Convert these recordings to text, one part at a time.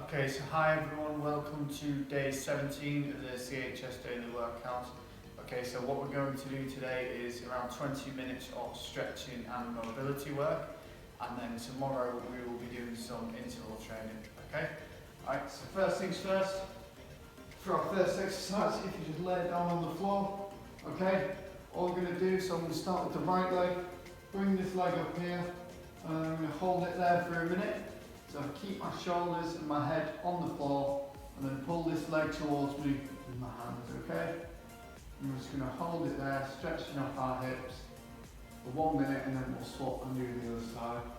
Okay, so hi everyone, welcome to day 17 of the CHS daily workout. Okay, so what we're going to do today is around 20 minutes of stretching and mobility work, and then tomorrow we will be doing some interval training. Okay, alright, so first things first, for our first exercise, if you just lay it down on the floor, okay, all we're going to do, so I'm going to start with the right leg, bring this leg up here, and I'm going to hold it there for a minute. So I keep my shoulders and my head on the floor and then pull this leg towards me with my hands, okay? I'm just going to hold it there, stretching off our hips for 1 minute, and then we'll swap and do the other side.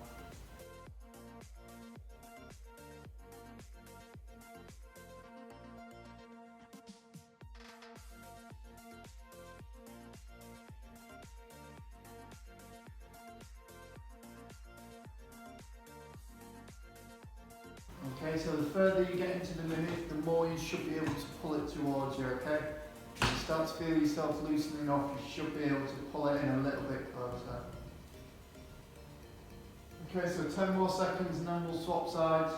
Okay, so the further you get into the minute, the more you should be able to pull it towards you, okay? If you start to feel yourself loosening off, you should be able to pull it in a little bit closer. Okay, so 10 more seconds and then we'll swap sides.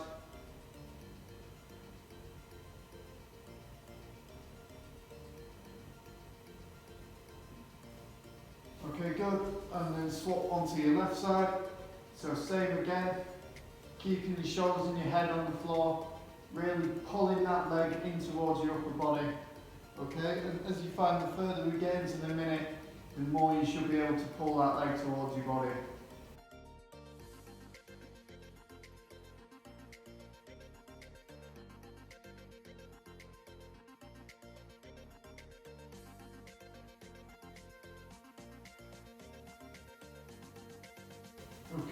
Okay, good. And then swap onto your left side. So same again. Keeping your shoulders and your head on the floor, really pulling that leg in towards your upper body. Okay, and as you find the further we get into the minute, the more you should be able to pull that leg towards your body.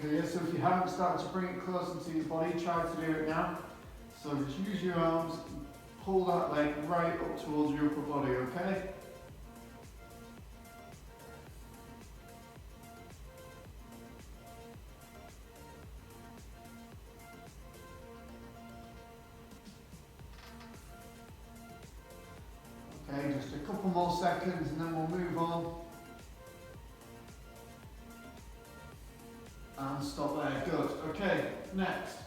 Okay, so if you haven't started to bring it closer to your body, try to do it now. So just use your arms and pull that leg right up towards your upper body, okay? Okay, just a couple more seconds and then we'll move on. And stop there, good. Okay, next.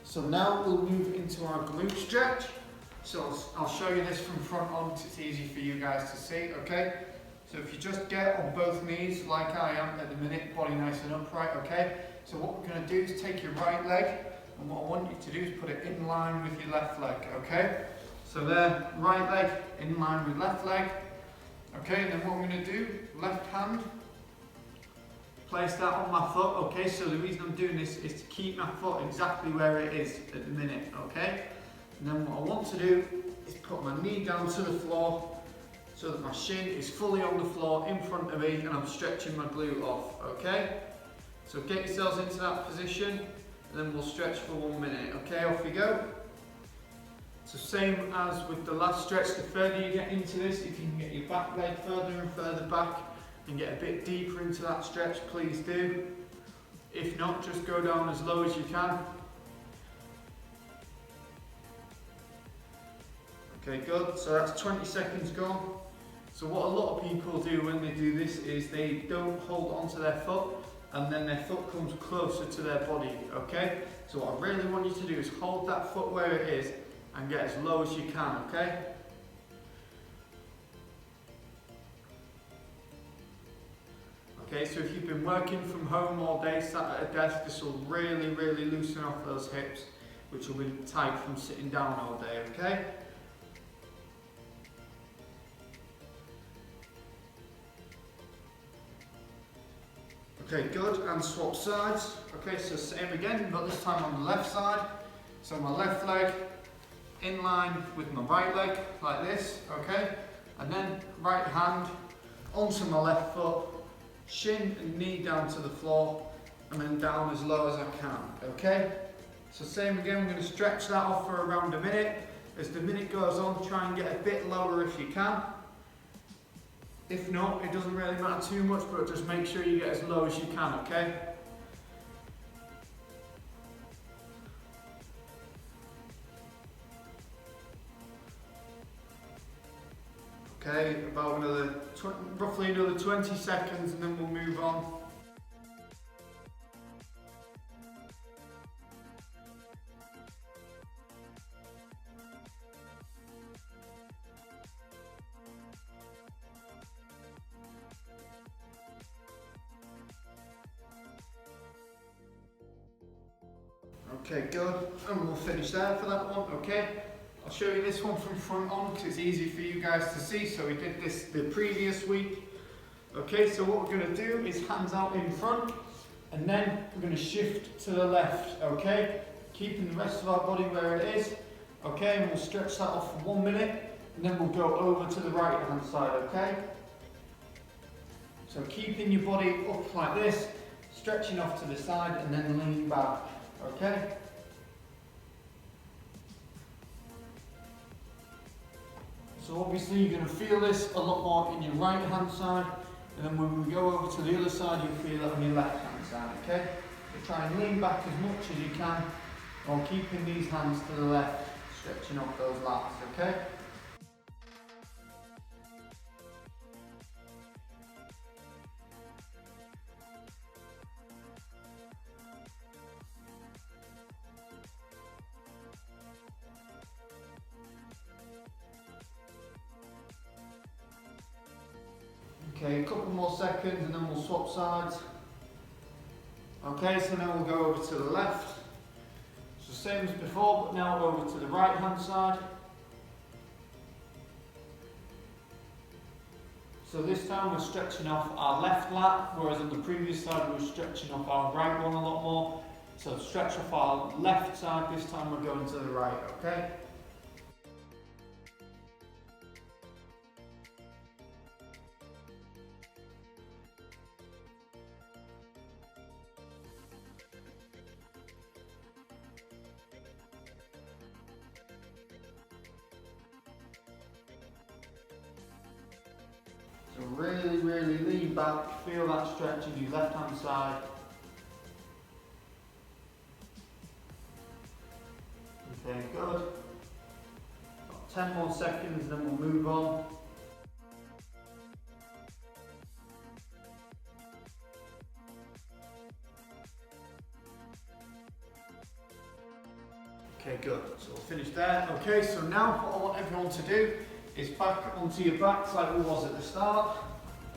So now we'll move into our glute stretch. So I'll show you this from front on, it's easy for you guys to see, okay? So if you just get on both knees like I am at the minute, body nice and upright, okay? So what we're going to do is take your right leg, and what I want you to do is put it in line with your left leg, okay? So there, right leg in line with left leg, okay? And then what I'm going to do, left hand, place that on my foot, okay? So the reason I'm doing this is to keep my foot exactly where it is at the minute, okay? And then what I want to do is put my knee down to the floor so that my shin is fully on the floor in front of me and I'm stretching my glute off, okay? So get yourselves into that position and then we'll stretch for 1 minute, okay? Off you go. So same as with the last stretch, the further you get into this, if you can get your back leg further and further back, and get a bit deeper into that stretch, please do. If not, just go down as low as you can. Okay, good. So that's 20 seconds gone. So what a lot of people do when they do this is they don't hold onto their foot and then their foot comes closer to their body, okay? So what I really want you to do is hold that foot where it is and get as low as you can, okay? Okay, so if you've been working from home all day, sat at a desk, this will really, really loosen off those hips, which will be tight from sitting down all day, okay? Okay, good, and swap sides. Okay, so same again, but this time on the left side. So my left leg in line with my right leg, like this, okay? And then right hand onto my left foot, shin and knee down to the floor, and then down as low as I can, okay? So same again, I'm going to stretch that off for around a minute. As the minute goes on, try and get a bit lower if you can. If not, it doesn't really matter too much, but just make sure you get as low as you can, okay? Okay, about roughly another 20 seconds and then we'll move on. Okay, good. And we'll finish there for that one, okay? I'll show you this one from front on because it's easy for you guys to see. So we did this the previous week. Okay, so what we're going to do is hands out in front and then we're going to shift to the left, okay? Keeping the rest of our body where it is, okay? And we'll stretch that off for 1 minute and then we'll go over to the right hand side, okay? So keeping your body up like this, stretching off to the side and then lean back, okay? So obviously you're going to feel this a lot more in your right hand side, and then when we go over to the other side you'll feel it on your left hand side, okay? So try and lean back as much as you can while keeping these hands to the left, stretching off those lats, okay? Okay, a couple more seconds and then we'll swap sides. Okay, so now we'll go over to the left. So same as before, but now over to the right hand side. So this time we're stretching off our left lat, whereas on the previous side we were stretching off our right one a lot more. So stretch off our left side, this time we're going to the right, okay? So really lean back, feel that stretch in your left hand side. Okay, good. Got 10 more seconds and then we'll move on. Okay, good. So we'll finish there. Okay, so now what I want everyone to do is back onto your backs like we was at the start.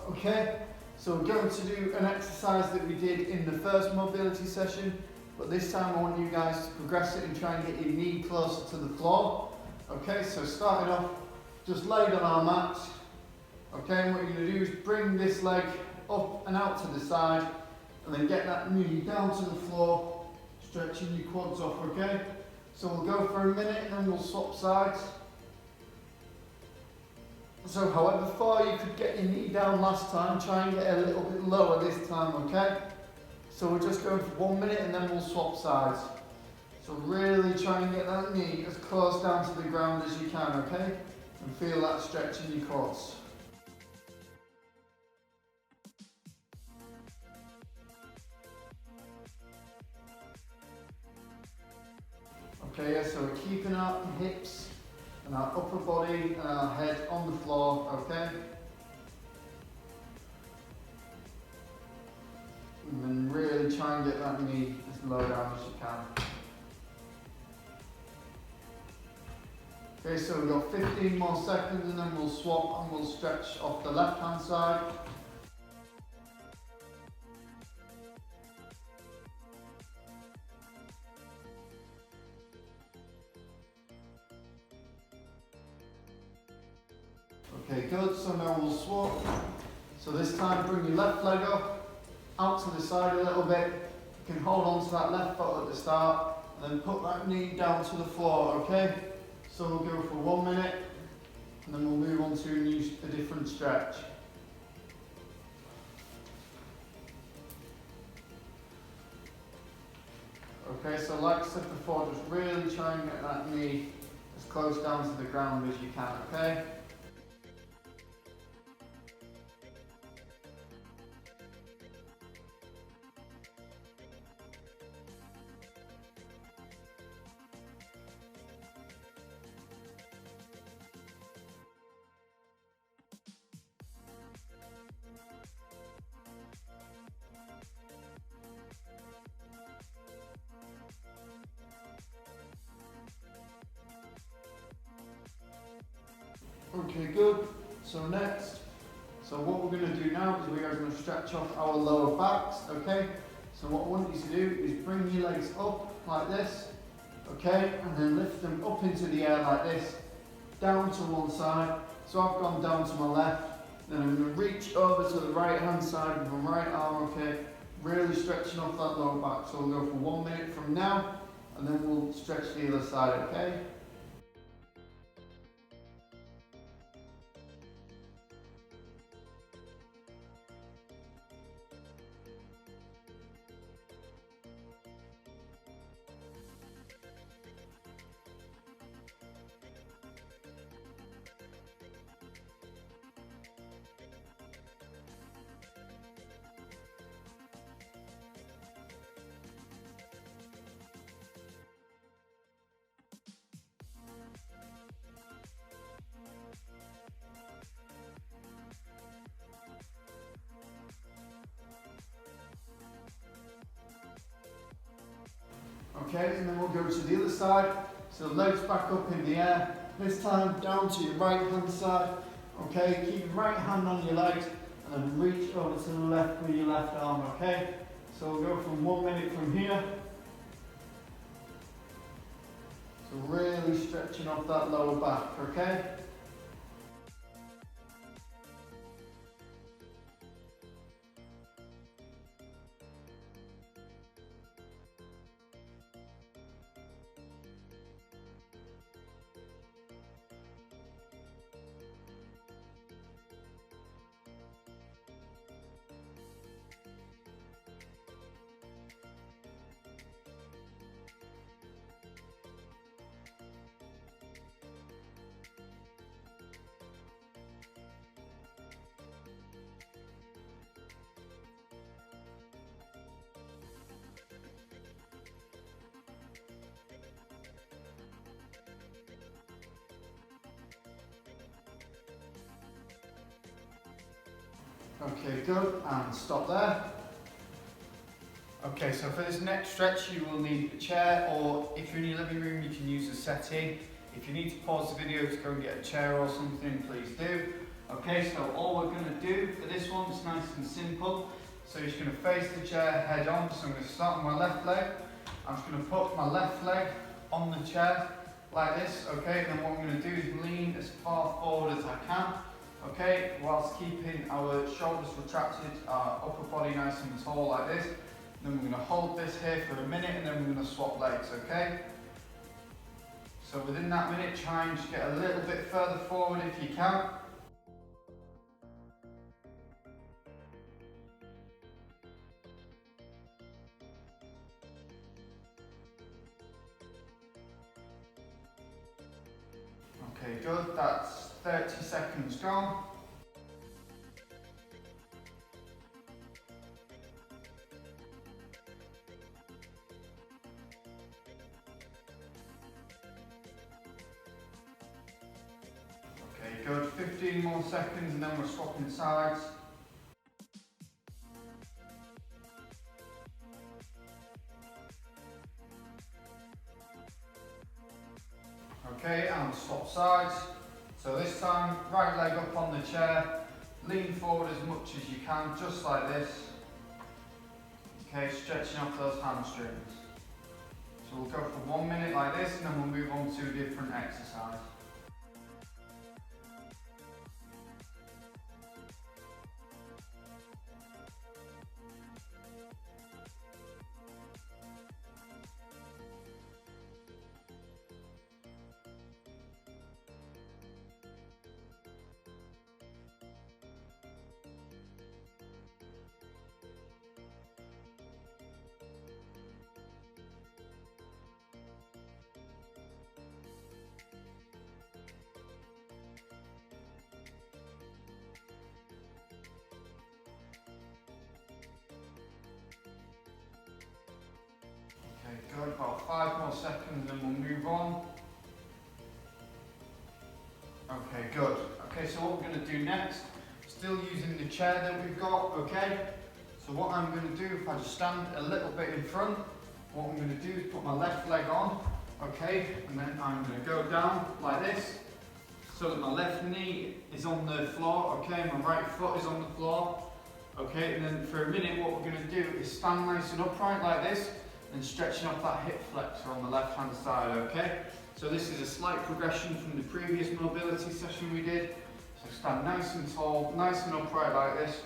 Okay, so we're going to do an exercise that we did in the first mobility session, but this time I want you guys to progress it and try and get your knee closer to the floor. Okay, so starting off, just laid on our mats. Okay, and what you're going to do is bring this leg up and out to the side, and then get that knee down to the floor, stretching your quads off, okay? So we'll go for a minute and then we'll swap sides. So however far you could get your knee down last time, try and get a little bit lower this time, okay? So we're just going for 1 minute and then we'll swap sides. So really try and get that knee as close down to the ground as you can, okay? And feel that stretch in your quads. Okay, yeah, so we're keeping our hips and our upper body and our head on the floor, okay? And then really try and get that knee as low down as you can. Okay, so we've got 15 more seconds and then we'll swap and we'll stretch off the left hand side. Okay, good, so now we'll swap. So this time bring your left leg up, out to the side a little bit. You can hold on to that left foot at the start and then put that knee down to the floor, okay? So we'll go for 1 minute and then we'll move on to a different stretch. Okay, so like I said before, just really try and get that knee as close down to the ground as you can, okay? Okay, good. So next, so what we're going to do now is we are going to stretch off our lower backs, okay? So what I want you to do is bring your legs up like this, okay, and then lift them up into the air like this, down to one side. So I've gone down to my left, then I'm going to reach over to the right hand side with my right arm, okay, really stretching off that lower back. So we'll go for 1 minute from now, and then we'll stretch the other side, okay? Okay, and then we'll go to the other side. So legs back up in the air. This time down to your right hand side. Okay, keep your right hand on your legs and then reach over to the left with your left arm. Okay, so we'll go from 1 minute from here. So really stretching off that lower back. Okay. Okay, good, and stop there. Okay, so for this next stretch you will need a chair, or if you're in your living room you can use a settee. If you need to pause the video to go and get a chair or something, please do. Okay, so all we're going to do for this one is nice and simple. So you're just going to face the chair head on. So I'm going to start on my left leg. I'm just going to put my left leg on the chair like this, okay, and then what I'm going to do is lean as far forward as I can. Okay, whilst keeping our shoulders retracted, our upper body nice and tall like this. And then we're going to hold this here for a minute and then we're going to swap legs, okay? So within that minute, try and just get a little bit further forward if you can. Okay, good, that's 30 seconds gone. Okay, good, 15 more seconds and then we're swapping sides. Okay, and swap sides. So this time, right leg up on the chair, lean forward as much as you can, just like this. Okay, stretching off those hamstrings. So we'll go for 1 minute like this and then we'll move on to a different exercise. Okay, good, about 5 more seconds and then we'll move on. Okay, good. Okay, so what we're going to do next, still using the chair that we've got, okay? So what I'm going to do, if I just stand a little bit in front, what I'm going to do is put my left leg on, okay? And then I'm going to go down like this, so that my left knee is on the floor, okay? My right foot is on the floor. Okay, and then for a minute what we're going to do is stand nice and upright like this and stretching off that hip flexor on the left hand side, okay? So this is a slight progression from the previous mobility session we did. So stand nice and tall, nice and upright like this.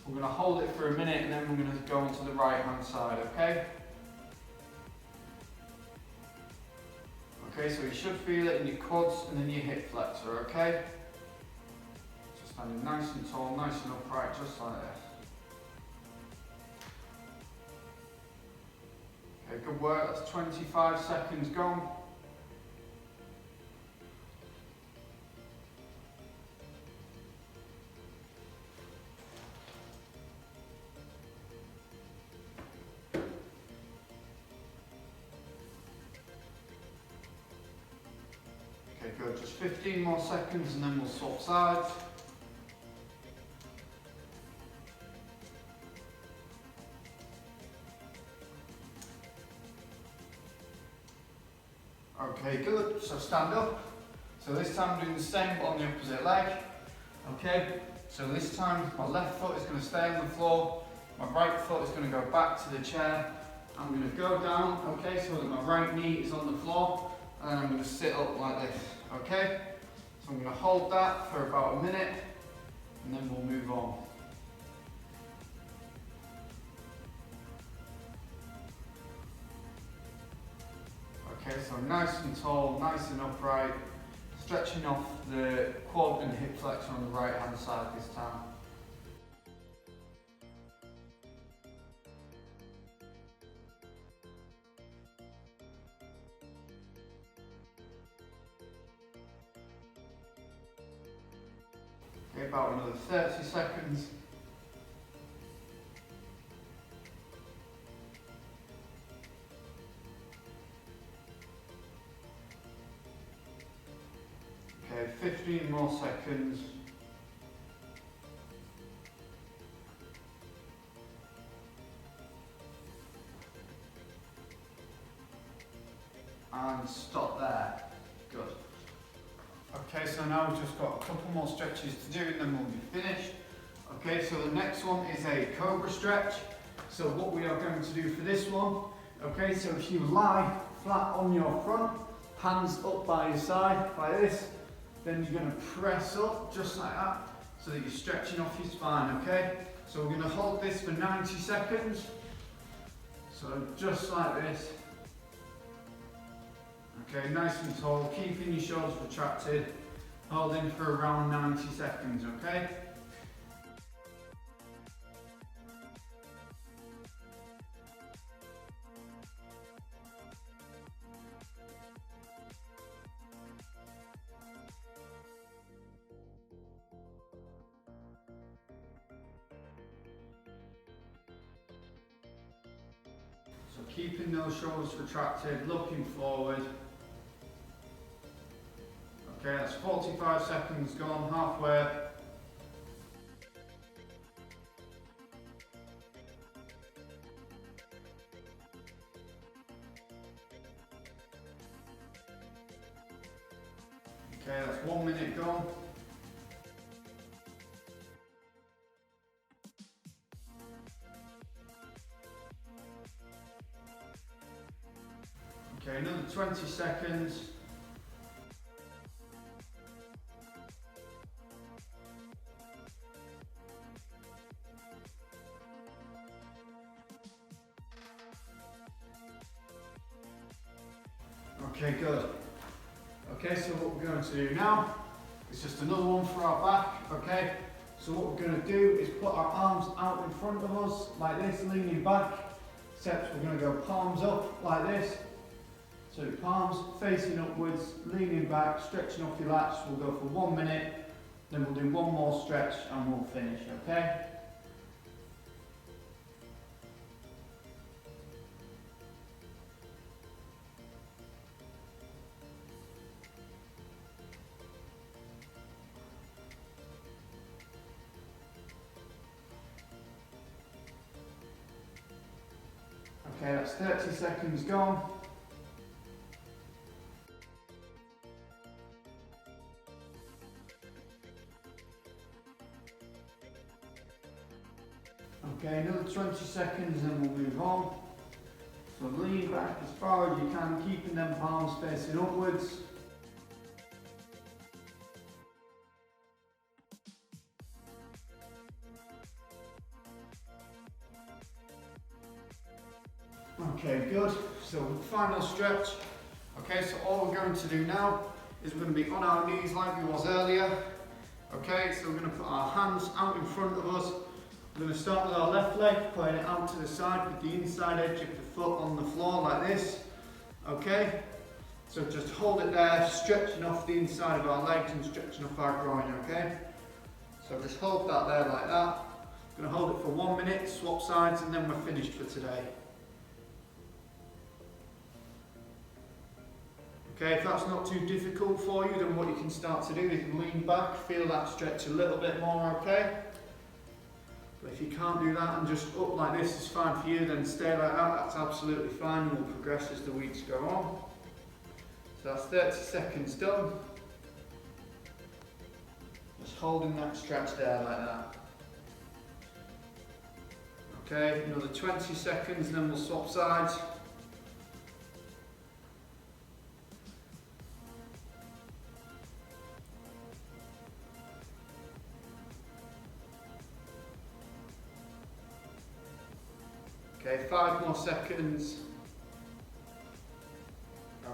We're going to hold it for a minute and then we're going to go onto the right hand side, okay? Okay, so you should feel it in your quads and then your hip flexor, okay? So standing nice and tall, nice and upright, just like this. Okay, good work, that's 25 seconds gone. Okay, good, just 15 more seconds and then we'll swap sides. Okay, good. So stand up. So this time I'm doing the same but on the opposite leg. Okay, so this time my left foot is going to stay on the floor, my right foot is going to go back to the chair. I'm going to go down, okay, so that my right knee is on the floor, and then I'm going to sit up like this, okay? So I'm going to hold that for about a minute, and then we'll move on. Okay, so nice and tall, nice and upright, stretching off the quad and hip flexor on the right hand side this time. Okay, about another 30 seconds. Okay, 15 more seconds. And stop there. Good. Okay, so now we've just got a couple more stretches to do and then we'll be finished. Okay, so the next one is a cobra stretch. So what we are going to do for this one, okay, so if you lie flat on your front, hands up by your side, like this, then you're going to press up just like that, so that you're stretching off your spine, okay? So we're going to hold this for 90 seconds. So just like this. Okay, nice and tall, keeping your shoulders retracted, holding for around 90 seconds, okay? So keeping those shoulders retracted, looking forward. Okay, that's 45 seconds gone, halfway. Okay, that's 1 minute gone. Okay, another 20 seconds. Okay, good. Okay, so what we're going to do now is just another one for our back, okay? So what we're going to do is put our arms out in front of us, like this, leaning back. Except we're going to go palms up, like this. So palms facing upwards, leaning back, stretching off your lats. We'll go for 1 minute, then we'll do one more stretch and we'll finish, okay? Okay, that's 30 seconds gone. Okay, another 20 seconds and we'll move on. So lean back as far as you can, keeping them palms facing upwards. Okay, good. So final stretch. Okay, so all we're going to do now is we're going to be on our knees like we was earlier. Okay, so we're going to put our hands out in front of us. We're going to start with our left leg, putting it out to the side with the inside edge of the foot on the floor like this. Okay, so just hold it there, stretching off the inside of our legs and stretching off our groin, okay? So just hold that there like that. I'm going to hold it for 1 minute, swap sides, and then we're finished for today. Okay, if that's not too difficult for you, then what you can start to do is lean back, feel that stretch a little bit more, okay? But if you can't do that and just up like this is fine for you, then stay like that, that's absolutely fine, and we'll progress as the weeks go on. So that's 30 seconds done. Just holding that stretch there like that. Okay, another 20 seconds and then we'll swap sides. Okay, 5 more seconds.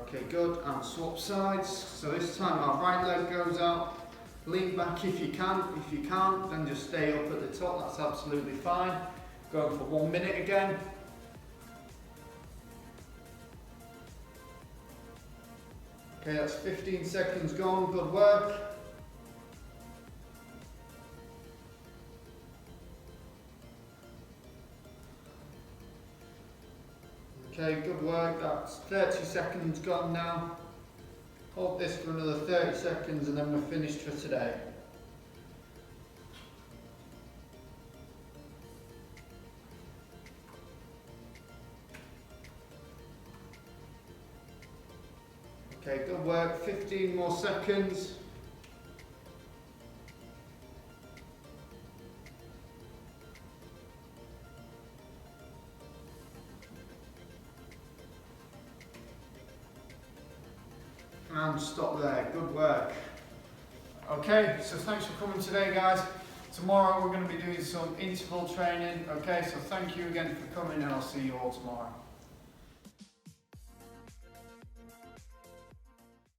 Okay, good, and swap sides. So this time our right leg goes out. Lean back if you can. If you can't, then just stay up at the top, that's absolutely fine. Going for 1 minute again. Okay, that's 15 seconds gone, good work. Okay, good work, that's 30 seconds gone now. Hold this for another 30 seconds and then we're finished for today. Okay, good work, 15 more seconds. And stop there, good work. Okay, so thanks for coming today guys. Tomorrow we're going to be doing some interval training, okay, so thank you again for coming and I'll see you all tomorrow.